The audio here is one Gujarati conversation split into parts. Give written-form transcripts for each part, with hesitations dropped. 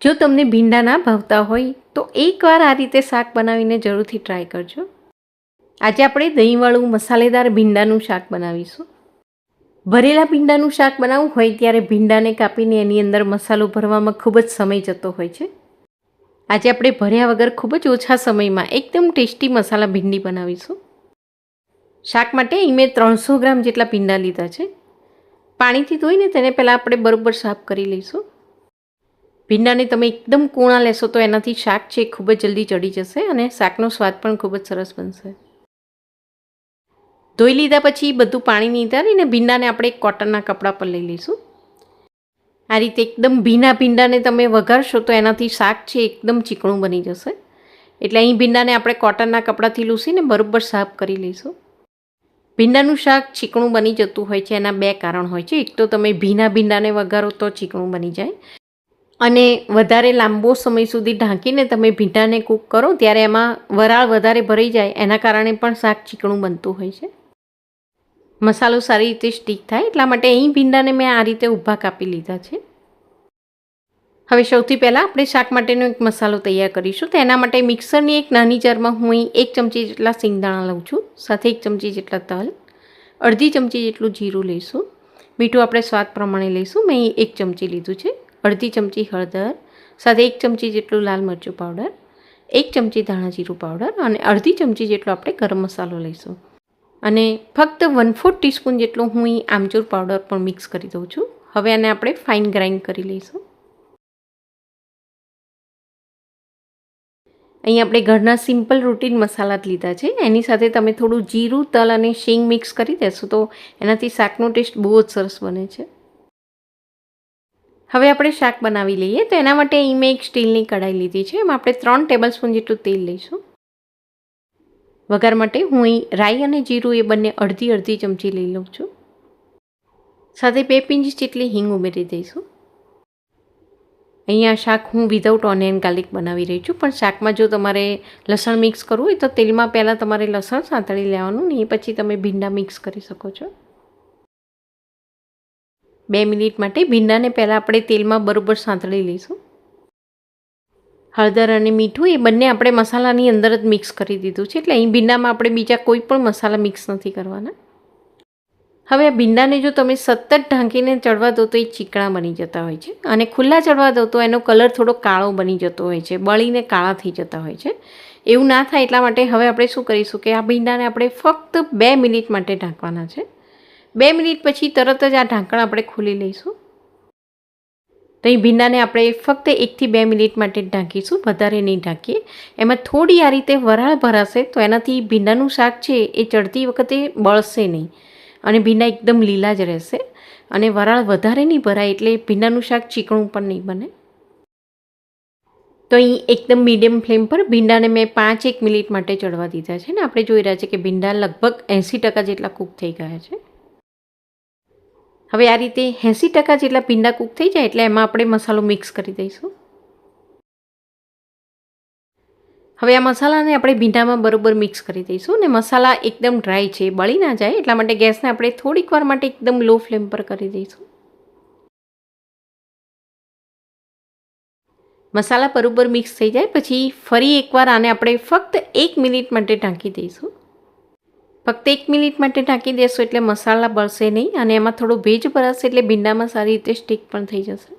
જો તમને ભીંડા ના ભાવતા હોય તો એકવાર આ રીતે શાક બનાવીને જરૂરથી ટ્રાય કરજો. આજે આપણે દહીંવાળું મસાલેદાર ભીંડાનું શાક બનાવીશું. ભરેલા ભીંડાનું શાક બનાવવું હોય ત્યારે ભીંડાને કાપીને એની અંદર મસાલો ભરવામાં ખૂબ જ સમય જતો હોય છે. આજે આપણે ભર્યા વગર ખૂબ જ ઓછા સમયમાં એકદમ ટેસ્ટી મસાલા ભીંડી બનાવીશું. શાક માટે અહીં મેં 300 ગ્રામ જેટલા ભીંડા લીધા છે. પાણીથી ધોઈને તેને પહેલાં આપણે બરોબર સાફ કરી લઈશું. ભીંડાને તમે એકદમ કૂણા લેશો તો એનાથી શાક છે ખૂબ જ જલ્દી ચડી જશે અને શાકનો સ્વાદ પણ ખૂબ જ સરસ બનશે. ધોઈ લીધા પછી બધું પાણી નીતારીને ભીંડાને આપણે કોટનના કપડા પર લઈ લઈશું. આ રીતે એકદમ ભીના ભીંડાને તમે વઘારશો તો એનાથી શાક છે એકદમ ચીકણું બની જશે. એટલે અહીં ભીંડાને આપણે કોટનના કપડાથી લૂસીને બરોબર સાફ કરી લઈશું. ભીંડાનું શાક ચીકણું બની જતું હોય છે એના બે કારણ હોય છે. એક તો તમે ભીના ભીંડાને વઘારો તો ચીકણું બની જાય, અને વધારે લાંબો સમય સુધી ઢાંકીને તમે ભીંડાને કૂક કરો ત્યારે એમાં વરાળ વધારે ભરાઈ જાય એના કારણે પણ શાક ચીકણું બનતું હોય છે. મસાલો સારી રીતે સ્ટીક થાય એટલા માટે અહીં ભીંડાને મેં આ રીતે ઊભા કાપી લીધા છે. હવે સૌથી પહેલાં આપણે શાક માટેનો એક મસાલો તૈયાર કરીશું. તો એના માટે મિક્સરની એક નાની જારમાં હું અહીં 1 ચમચી જેટલા સિંગદાણા લઉં છું, સાથે 1 ચમચી જેટલા તલ, અડધી ચમચી જેટલું જીરું લઈશું. મીઠું આપણે સ્વાદ પ્રમાણે લઈશું. મેં અહીં 1 ચમચી લીધું છે. અડધી ચમચી હળદર, સાથે 1 ચમચી જેટલું લાલ મરચું પાવડર, 1 ચમચી ધાણા જીરું પાવડર અને અડધી ચમચી જેટલો આપણે ગરમ મસાલો લઈશું. અને ફક્ત 1/4 ટીસ્પૂન જેટલું હું અહીં આમચૂર પાવડર પણ મિક્સ કરી દઉં છું. હવે આને આપણે ફાઇન ગ્રાઇન્ડ કરી લઈશું. અહીં આપણે ઘરના સિમ્પલ રૂટીન મસાલા જ લીધા છે. એની સાથે તમે થોડું જીરું, તલ અને શીંગ મિક્સ કરી દેશો તો એનાથી શાકનો ટેસ્ટ બહુ જ સરસ બને છે. હવે આપણે શાક બનાવી લઈએ. તો એના માટે અહીં મેં એક સ્ટીલની કઢાઈ લીધી છે. એમાં આપણે 3 ટેબલસ્પૂન જેટલું તેલ લઈશું. વઘાર માટે હું અહીં રાઈ અને જીરું એ બંને અડધી ચમચી લઈ લઉં છું. સાથે 2 પિંચ જેટલી હિંગ ઉમેરી દઈશું. અહીંયા શાક હું વિધાઉટ ઓનિયન ગાર્લિક બનાવી રહી છું, પણ શાકમાં જો તમારે લસણ મિક્સ કરવું હોય તો તેલમાં પહેલાં તમારે લસણ સાંતળી લેવાનું ને એ પછી તમે ભીંડા મિક્સ કરી શકો છો. 2 મિનિટ માટે ભીંડાને પહેલાં આપણે તેલમાં બરોબર સાંતળી લઈશું. હળદર અને મીઠું એ બંને આપણે મસાલાની અંદર જ મિક્સ કરી દીધું છે, એટલે અહીં ભીંડામાં આપણે બીજા કોઈ પણ મસાલા મિક્સ નથી કરવાના. હવે આ ભીંડાને જો તમે સતત ઢાંકીને ચડવા દો તો એ ચીકણા બની જતા હોય છે, અને ખુલ્લા ચડવા દો તો એનો કલર થોડો કાળો બની જતો હોય છે, બળીને કાળા થઈ જતા હોય છે. એવું ના થાય એટલા માટે હવે આપણે શું કરીશું કે આ ભીંડાને આપણે ફક્ત 2 મિનિટ માટે ઢાંકવાના છે. 2 મિનિટ પછી તરત જ આ ઢાંકણ આપણે ખોલી લઈશું. તો એ ભીંડાને આપણે ફક્ત 1 થી 2 મિનિટ માટે જ ઢાંકીશું, વધારે નહીં ઢાંકીએ. એમાં થોડી આ રીતે વરાળ ભરાશે તો એનાથી ભીંડાનું શાક છે એ ચડતી વખતે બળશે નહીં અને ભીંડા એકદમ લીલા જ રહેશે. અને વરાળ વધારે નહીં ભરાય એટલે ભીંડાનું શાક ચીકણું પણ નહીં બને. તો અહીં એકદમ મીડિયમ ફ્લેમ પર ભીંડાને મેં 5-1 મિનિટ માટે ચડવા દીધા છે ને આપણે જોઈ રહ્યા છે કે ભીંડા લગભગ 80% જેટલા કૂક થઈ ગયા છે. હવે આ રીતે 80% જેટલા ભીંડા કૂક થઈ જાય એટલે એમાં આપણે મસાલો મિક્સ કરી દઈશું. હવે આ મસાલાને આપણે ભીંડામાં બરોબર મિક્સ કરી દઈશું. અને મસાલા એકદમ ડ્રાય છે, બળી ના જાય એટલા માટે ગેસને આપણે થોડીક વાર માટે એકદમ લો ફ્લેમ પર કરી દઈશું. મસાલા બરોબર મિક્સ થઈ જાય પછી ફરી એકવાર આને આપણે ફક્ત 1 મિનિટ માટે ઢાંકી દઈશું. ફક્ત 1 મિનિટ માટે ઢાંકી દેશો એટલે મસાલા બળશે નહીં અને એમાં થોડો ભેજ ભરાશે એટલે ભીંડામાં સારી રીતે સ્ટીક પણ થઈ જશે.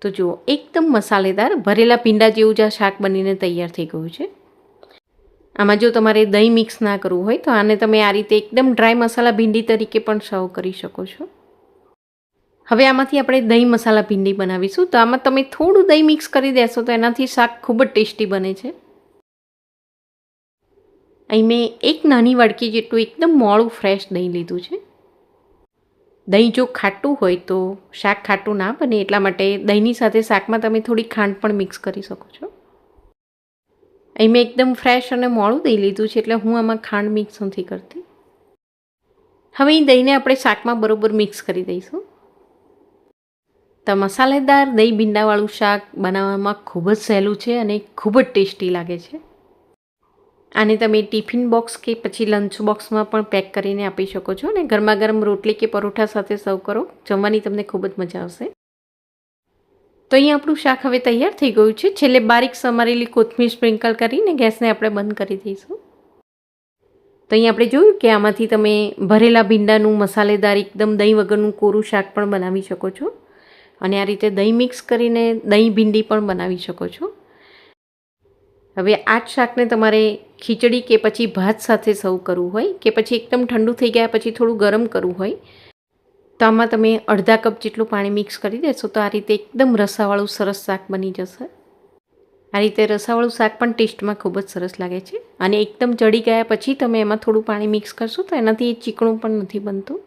તો જુઓ, એકદમ મસાલેદાર ભરેલા ભીંડા જેવું જ આ શાક બનીને તૈયાર થઈ ગયું છે. આમાં જો તમારે દહીં મિક્સ ના કરવું હોય તો આને તમે આ રીતે એકદમ ડ્રાય મસાલા ભીંડી તરીકે પણ સર્વ કરી શકો છો. હવે આમાંથી આપણે દહીં મસાલા ભીંડી બનાવીશું. તો આમાં તમે થોડું દહીં મિક્સ કરી દેશો તો એનાથી શાક ખૂબ જ ટેસ્ટી બને છે. અહીં મેં એક નાની વાડકી જેટલું એકદમ મોળું ફ્રેશ દહીં લીધું છે. દહીં જો ખાટું હોય તો શાક ખાટું ના બને એટલા માટે દહીંની સાથે શાકમાં તમે થોડી ખાંડ પણ મિક્સ કરી શકો છો. અહીં મેં એકદમ ફ્રેશ અને મોળું દહીં લીધું છે એટલે હું આમાં ખાંડ મિક્સ નથી કરતી. હવે અહીં દહીંને આપણે શાકમાં બરોબર મિક્સ કરી દઈશું. તો મસાલેદાર દહીં ભીંડાવાળું શાક બનાવવામાં ખૂબ જ સહેલું છે અને ખૂબ જ ટેસ્ટી લાગે છે. આને તમે ટિફિન બોક્સ કે પછી લંચ બોક્સમાં પણ પેક કરીને આપી શકો છો અને ગરમા ગરમ રોટલી કે પરોઠા સાથે સર્વ કરો. જમવાની તમને ખૂબ જ મજા આવશે. તો અહીંયા આપણું શાક હવે તૈયાર થઈ ગયું છે. છેલ્લે બારીક સમારેલી કોથમીર સ્પ્રિંકલ કરીને ગેસને આપણે બંધ કરી દઈશું. તો અહીં આપણે જોયું કે આમાંથી તમે ભરેલા ભીંડાનું મસાલેદાર એકદમ દહીં વગરનું કોરું શાક પણ બનાવી શકો છો. અને આ રીતે દહીં મિક્સ કરીને દહીં ભીંડી પણ બનાવી શકો છો. હવે આ જ શાકને તમારે ખીચડી કે પછી ભાત સાથે સર્વ કરવું હોય કે પછી એકદમ ઠંડુ થઈ ગયા પછી થોડું ગરમ કરવું હોય તો આમાં તમે અડધા કપ જેટલું પાણી મિક્સ કરી દેશો તો આ રીતે એકદમ રસાવાળું સરસ શાક બની જશે. આ રીતે રસાવાળું શાક પણ ટેસ્ટમાં ખૂબ જ સરસ લાગે છે. અને એકદમ ચડી ગયા પછી તમે એમાં થોડું પાણી મિક્સ કરશો તો એનાથી ચીકણું પણ નથી બનતું.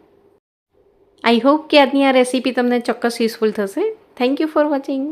આઈ હોપ કે આજની આ રેસીપી તમને ચોક્કસ યુઝફુલ થશે. Thank you for watching.